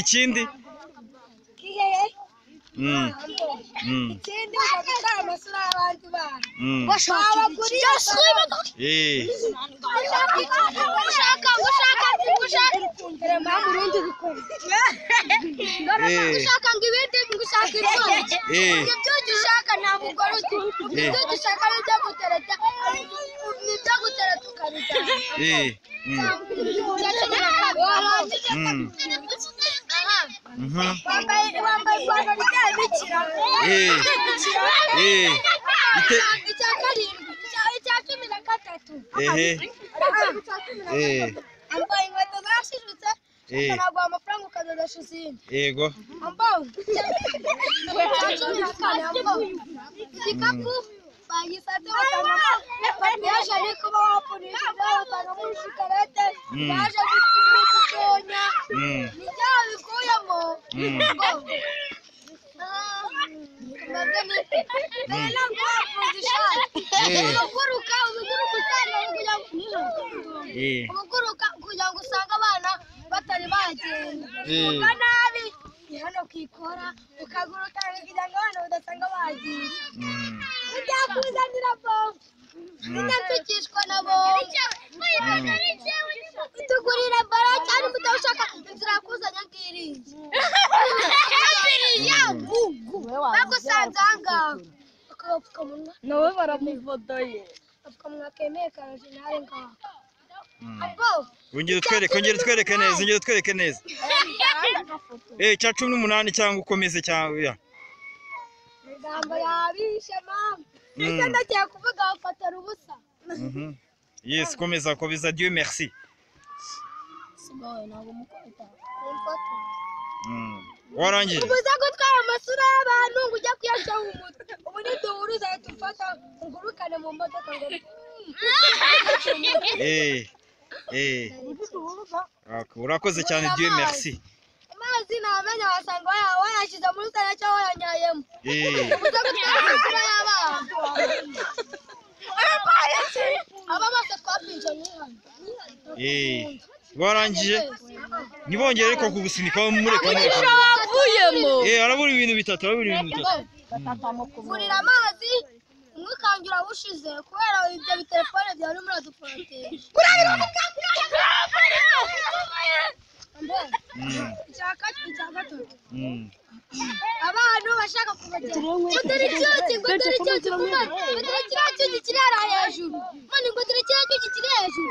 ikindi yego nawe baramufotoye ongera utwereke neza cya 18 cyangwa ukomeze cyangwa yes komeza Dieu merci warangiye ubuza gutwara amasura y'abantu ngo ujya kuyaca mu mutwe ubu ni duhuruza tufata ngurukane mu modoka ngo urakoze cyane Dieu merci amazi ntamenya wasanga wayashyize muri utara cyangwa wayanyayemo ubuza gutwara amasura y'abantu aba bose twapinje n'ihano warangiye nibongere ariko kugusunika mureka avuyemo arabura ibintu bitatu kurira amazi umwikangira bushize kubera ibyo bitelefone byawe muri aduporoteye abantu bashaka kubagera ngo dore icyuki kumana ngo dore kiriya cyuki kiri hariya hejuru mani ngo dore kiriya cyuki kiri hejuru